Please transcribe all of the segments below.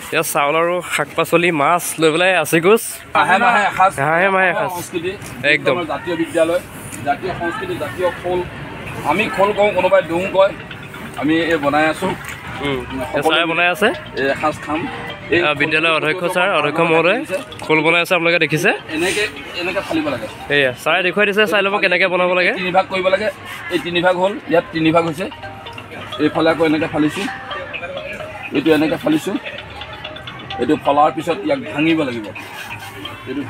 এতিয়া চাউল আৰু শাক পাচলি মাছ লৈ পেলাই আছিগোজ হাঁহে মাহে এসাঁজ সংস্কৃতি একদম জাতীয় বিদ্যালয় জাতীয় সংস্কৃতি জাতীয় খোল আমি খোল কওঁ কোনোবাই ডোং কয় আমি এই বনাই আছোঁ ছাৰে বনাই আছে এই এসাঁজ খাম বিদ্যালয়ৰ অধ্যক্ষ ছাৰ অধ্যক্ষ মহোদয় খোল বনাই আছে আপোনালোকে দেখিছে এনেকৈ ফালিব লাগে এয়া ছাৰে দেখুৱাই দিছে চাই ল'ব কেনেকৈ বনাব লাগে 3 ভাগ কৰিব লাগে এই 3 ভাগ হ'ল ইয়াত 3 ভাগ হৈছে এইফালে আকৌ এনেকৈ ফালিছোঁ এইটো এনেকৈ ফালিছোঁ এইটো ফলাৰ পিছত ইয়াক ভাঙিব লাগিব এইটো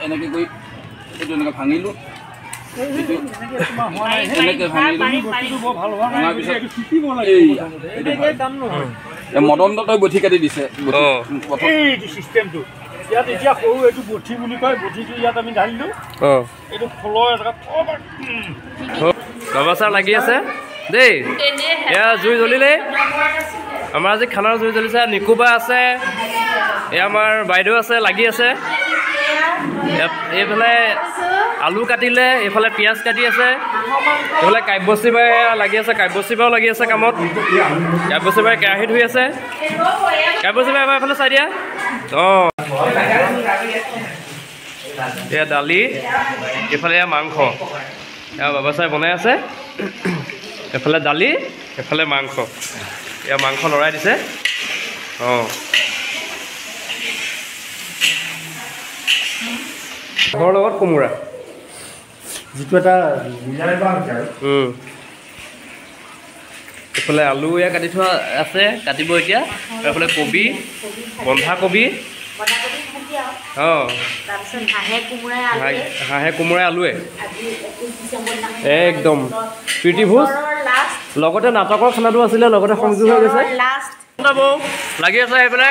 এনেকৈ কৰি এইটো এনেকৈ ভাঙিলোঁ এইটো এনেকৈ ভাঙিলোঁ মদন দত্তই বঠি কাটি দিছে চিষ্টেমটো ইয়াত এতিয়া সৰু এইটো বঠি বুলি কয় বঠিটো ইয়াত আমি ঢালিলোঁ এইটো ফলৰ এটা বাবা ছাৰ লাগি আছে দেই এয়া জুই জ্বলিলে আমাৰ আজি খানাৰ জুই জ্বলিছে নিকুবা আছে এয়া আমাৰ বাইদেউ আছে লাগি আছে এইফালে আলু কাটিলে এইফালে পিঁয়াজ কাটি আছে এইফালে কাব্যশ্ৰী বাই লাগি আছে কাব্যশ্ৰী বাও লাগি আছে কামত কাব্যশ্ৰী বাই কেৰাহী ধুই আছে কাব্যশ্ৰী বাই এবাৰ এইফালে চাই দিয়া অঁ এয়া দালি এইফালে এয়া মাংস এয়া বাবা চাই বনাই আছে এফালে দালি এফালে মাংস এয়া মাংস লৰাই দিছে অঁ ঘৰৰ লগত কোমোৰা যিটো এটা এইফালে আলু এয়া কাটি থোৱা আছে কাটিব এতিয়া এইফালে কবি বন্ধাকবি অঁ হাঁহে কোমোৰাই আলুৱে একদম প্ৰীতিভোজ লগতে নাটকৰ খানাটো আছিলে লগতে সংযোগ হৈ গৈছে লাগি আছে এইফালে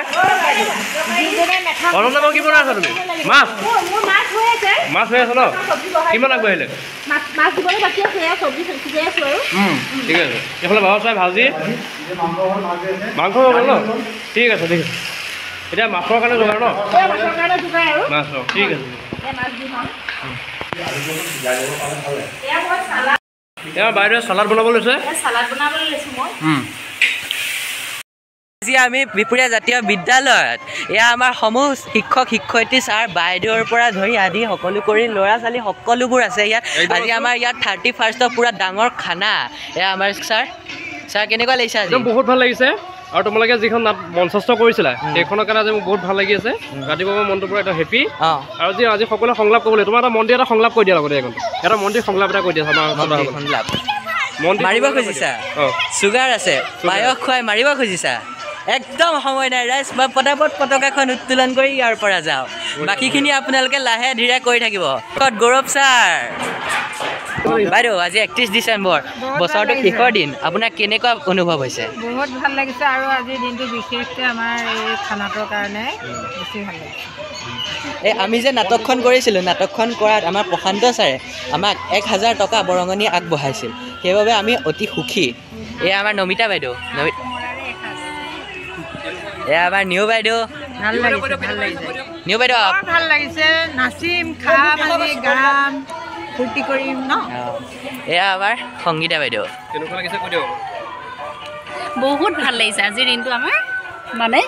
অনন্ত বৌ কি বনাই আছা তুমি মাছ মাছ হৈ আছে ন কিমান আগবাঢ়িলে ঠিক আছে এইফালে বাবা চাই ভাজি মাংস হৈ গ'ল ন ঠিক আছে ঠিক আছে এতিয়া মাছৰ কাৰণে যোগাৰ ন মাছ ঠিক আছে এয়া বাইদেৱে চালাড বনাব লৈছে আজি আমি বিপুৰীয়া জাতীয় বিদ্যালয়ত এয়া আমাৰ সমূহ শিক্ষক শিক্ষয়িত্ৰী ছাৰ বাইদেউৰ পৰা ধৰি আদি সকলো কৰি ল'ৰা ছোৱালী সকলোবোৰ আছে ইয়াত আজি আমাৰ ইয়াত 31st পুৰা ডাঙৰ খানা এয়া আমাৰ ছাৰ কেনেকুৱা লাগিছে আজি বহুত ভাল লাগিছে আৰু তোমালোকে যিখন মঞ্চস্থ কৰিছিলা সেইখনৰ কাৰণে আজি মোক বহুত ভাল লাগি আছে ৰাতিপুৱা মই মনটো পুৰা এটা হেপি আৰু আজি সকলোৱে সংলাপ কৰিবলৈ তোমাৰ এটা মন্দিৰ এটা সংলাপ কৰি দিয়া লগতে এখন এটা মন্দিৰ সংলাপ এটা কৰি দিয়া সংলাপ মাৰিব খুজিছা চুগাৰ আছে পায়স খুৱাই মাৰিব খুজিছা একদম সময় নাই ৰাইজ বা পটাপট পতাকাখন উত্তোলন কৰি ইয়াৰ পৰা যাওঁ বাকীখিনি আপোনালোকে লাহে ধীৰে কৰি থাকিব গৌৰৱ ছাৰ বাইদেউ আজি 31 ডিচেম্বৰ বছৰটো শেষৰ দিন আপোনাৰ কেনেকুৱা অনুভৱ হৈছে বহুত ভাল লাগিছে আৰু আজি দিনটো বিশেষকৈ আমাৰ এই খানাটোৰ কাৰণে বেছি ভাল লাগিছে এই আমি যে নাটকখন কৰিছিলোঁ নাটকখন কৰাত আমাৰ প্ৰশান্ত ছাৰে আমাক 1000 টকা বৰঙণি আগবঢ়াইছিল সেইবাবে আমি অতি সুখী এয়া আমাৰ নমিতা বাইদেউ এয়া আমাৰ নিউ বাইদেউ ভাল লাগিছে নিউ বাইদেউ ভাল লাগিছে নাচিম খাম আজি গাম ফূৰ্তি কৰিম ন এয়া আমাৰ সংগীতা বাইদেউ কেনেকুৱা লাগিছে কৈ দিয়ক বহুত ভাল লাগিছে আজিৰ দিনটো আমাৰ মানে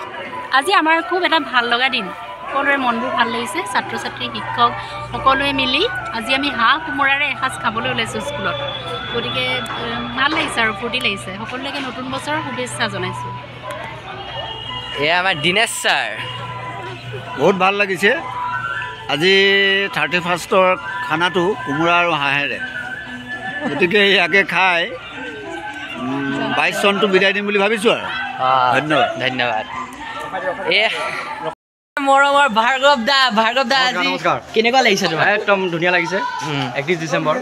আজি আমাৰ খুব এটা ভাল লগা দিন সকলোৰে মনবোৰ ভাল লাগিছে ছাত্ৰ ছাত্ৰী শিক্ষক সকলোৱে মিলি আজি আমি হাঁহ কোমোৰাৰে এসাঁজ খাবলৈ ওলাইছোঁ স্কুলত গতিকে ভাল লাগিছে আৰু ফূৰ্তি লাগিছে সকলোকে নতুন বছৰৰ শুভেচ্ছা জনাইছোঁ এয়া আমাৰ দিনেশ ছাৰ বহুত ভাল লাগিছে আজি 31ৰ খানাটো কোমোৰা আৰু হাঁহেৰে গতিকে ইয়াকে খাই 22 চনটো বিদায় দিম বুলি ভাবিছোঁ আৰু ধন্যবাদ এ মৰমৰ ভাৰ্গৱ দা আজি কেনেকুৱা লাগিছে তোমাৰ একদম ধুনীয়া লাগিছে 31 ডিচেম্বৰ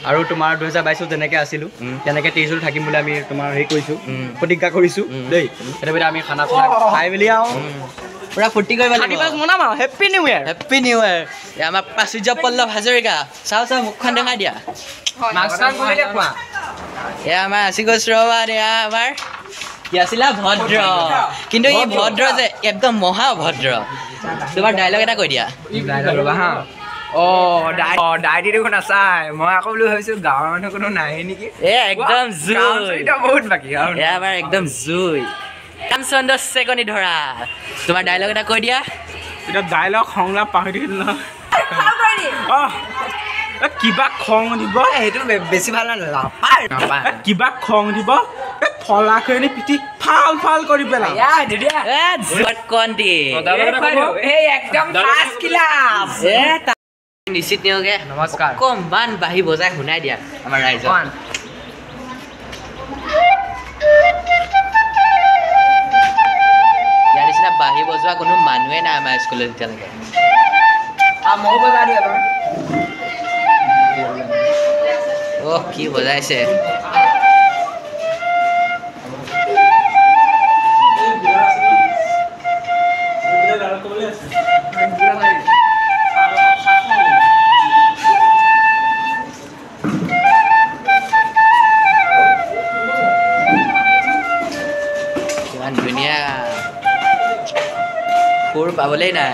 আৰু তোমাৰ 2022 যেনেকৈ আছিলোঁ তেনেকৈ 23 থাকিম বুলি আমি তোমাৰ হেৰি কৰিছোঁ প্ৰতিজ্ঞা কৰিছোঁ দেই সেইটো আমি খানা খাই মেলি আৰু পুৰা ফূৰ্তি কৰিব লাগিব মনাম আৰু হেপ্পী নিউ ইয়েৰ আমাৰ প্ৰাচুৰ্য পল্লৱ হাজৰিকা চাওঁ মুখখন দেখাই দিয়া এয়া আমাৰ আছিগোজ ৰবাত এয়া আমাৰ কি আছিলা ভদ্ৰ কিন্তু এই ভদ্ৰ যে একদম মহাভদ্ৰ তোমাৰ ডাইলগ এটা কৈ দিয়া ডায়েৰী দেখোন নাচাই মই আকৌ বুলি ভাবিছোঁ গাঁৱৰ মানুহ কোনো নাহে নেকি একদম জুই বহুত বাকী এয়া আমাৰ একদম জুই কাঞ্চন্দ চেকনি ধৰা তোমাৰ ডাইলগ এটা কৈ দিয়া এতিয়া ডাইলগ সংলাপ পাহৰি থাকিল নহয় কিবা খং দিব সেইটো বেছি ভাল কিবা খং দিব ফলাখনি পিঠি ফাল ফাল কৰি পেলাম নিশ্চিত নিয়োগে নমস্কাৰ অকণমান বাঢ়ি বজাই শুনাই দিয়া আমাৰ ৰাইজক ইয়াৰ নিচিনা বাঢ়ি বজোৱা কোনো মানুহে নাই আমাৰ স্কুলত এতিয়ালৈকে ময়ো বজাই দিওঁ এবাৰ অহ কি বজাইছে কিমান ধুনীয়া সুৰ পাবলেই নাই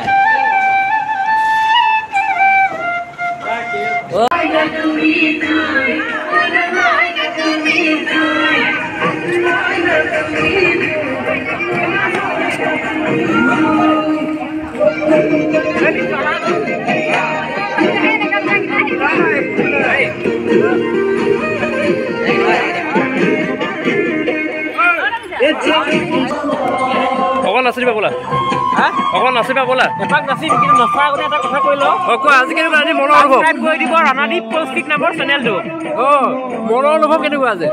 অকণমান নাচিবা বোলা অকণমান নাচিবা বোলা এপাক নাচিম কিন্তু নচাৰ আগতে এটা কথা কৈ লওঁ কোৱা আজি কেনেকুৱা আজি মনৰ অনুভৱ কৰি দিব ৰাণাদীপ কৌশিক নামৰ চেনেলটো মনৰ অনুভৱ কেনেকুৱা আজি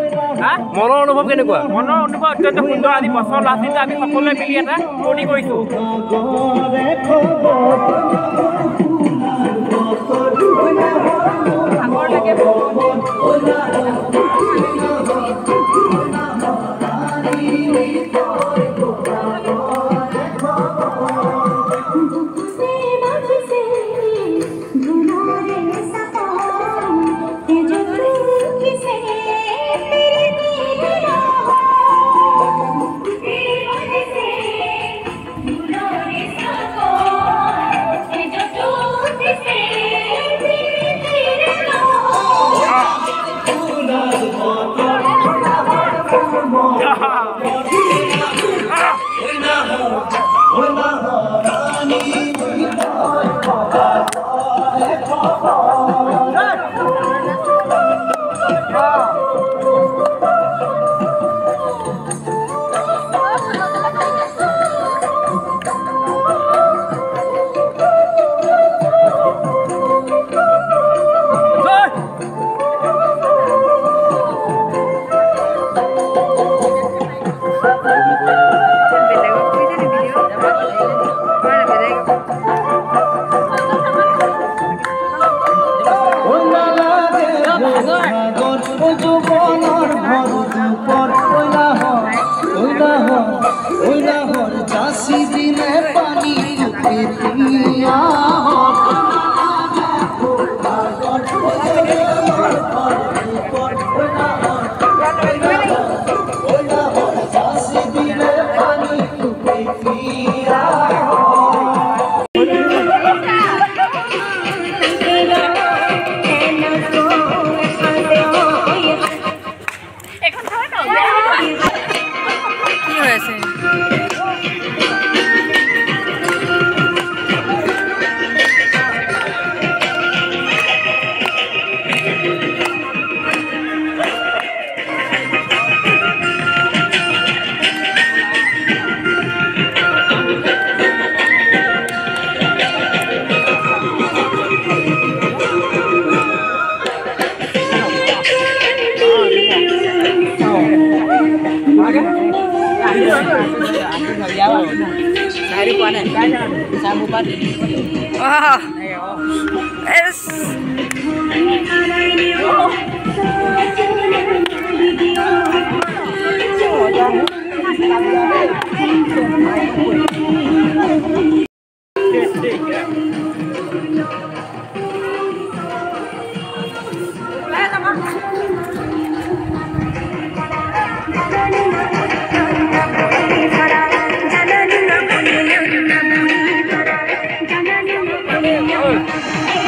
মনৰ অনুভৱ কেনেকুৱা মনৰ অনুভৱ অত্যন্ত সুন্দৰ আজি বছৰ লাষ্ট দিনটো আমি সকলোৱে মিলি এটা ফূৰ্তি কৰিছোঁ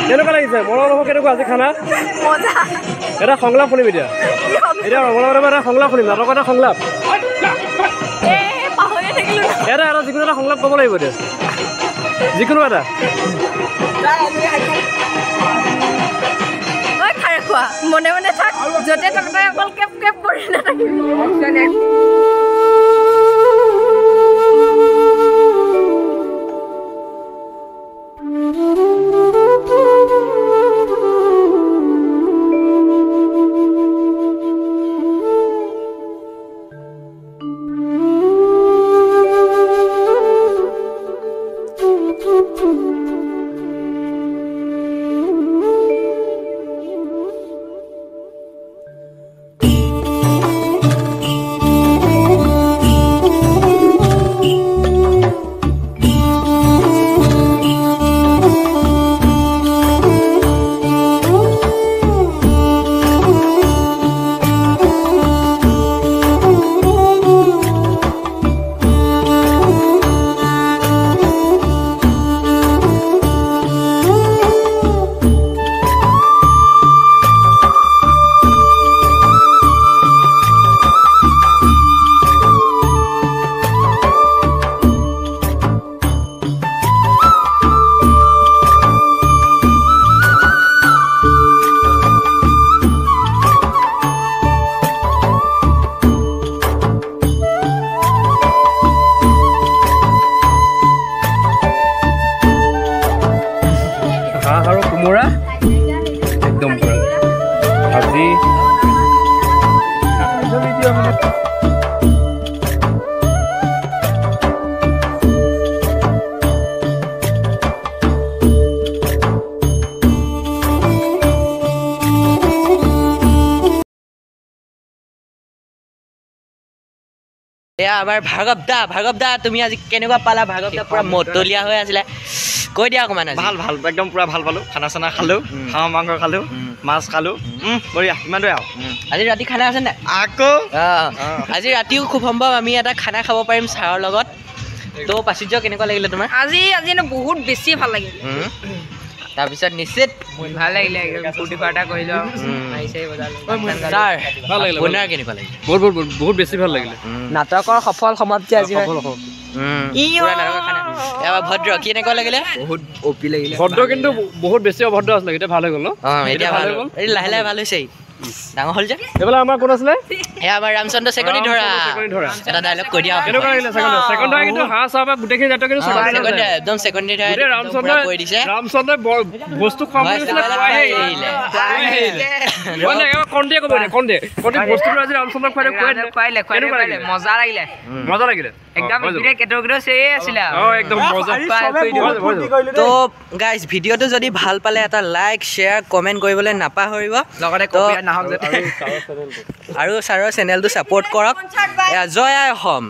কেনেকুৱা লাগিছে মনৰ অনুভৱ কেনেকুৱা আজি খানা এটা সংলাপ শুনিম এতিয়া ৰঙালাও এটা সংলাপ শুনিম নাটক এটা সংলাপ যিকোনো এটা সংলাপ ক'ব লাগিব এতিয়া যিকোনো এটা খাই খোৱা মনে মনে থাক য'তে ত'তে অকল কেপ কেপ কৰি নাথাকিবি এয়া আমাৰ ভাৰ্গৱ দা তুমি আজি কেনেকুৱা পালা ভাৰ্গৱ দা পুৰা মতলীয়া হৈ আছিলে কৈ দিয়া অকণমান আজি ভাল একদম পুৰা ভাল পালোঁ খানা চানা খালোঁ হাঁহ মাংস খালোঁ মাছ খালোঁ বঢ়িয়া ইমানটোৱে আৰু আজি ৰাতি খানা আছে নাই আকৌ আজি ৰাতিও খুব সম্ভৱ আমি এটা খানা খাব পাৰিম ছাৰৰ লগত তো প্ৰাচুৰ্য কেনেকুৱা লাগিলে তোমাৰ আজি বহুত বেছি ভাল লাগিল তাৰপিছত নিশ্চিত ভাল লাগিলে ফূৰ্তি ফাৰ্তা কৰিলোঁ ছাৰ আপোনাৰ কেনেকুৱা লাগিলে বহুত বেছি ভাল লাগিলে নাটকৰ সফল সমাপ্তি আজি ভদ্ৰ কেনেকুৱা লাগিলে বহুত অপি লাগিলে ভদ্ৰ কিন্তু বহুত বেছি অভদ্ৰ আছিলে এতিয়া ভাল হৈ গ'ল এতিয়া ভাল হৈ গ'ল লাহে লাহে ভাল হৈছে ডাঙৰ হ'ল যে এইফালে আমাৰ কোন আছিলে এয়া আমাৰ ৰামচন্দ্ৰ চেকনি ধৰা এটা ডাইলগ কৈ দিয়া কেনেকুৱা লাগিলে ছেকেণ্ড ধৰা কিন্তু হাঁহ চাহ বা গোটেইখিনি জাতক কিন্তু একদম চেকনি ধৰা কৈ দিছে ৰামচন্দ্ৰই বস্তু খুৱাম বুলিছিলে কণ্ডিয়ে ক'ব দে কণ্ডে বস্তুটো আজি ৰামচন্দ্ৰক খুৱাইলে মজা লাগিলে একদম একদম তো গাইজ ভিডিঅ'টো যদি ভাল পালে এটা লাইক শ্বেয়াৰ কমেণ্ট কৰিবলৈ নাপাহৰিব লগতে আৰু ছাৰৰ চেনেলটো ছাপোৰ্ট কৰক জয় আই অসম।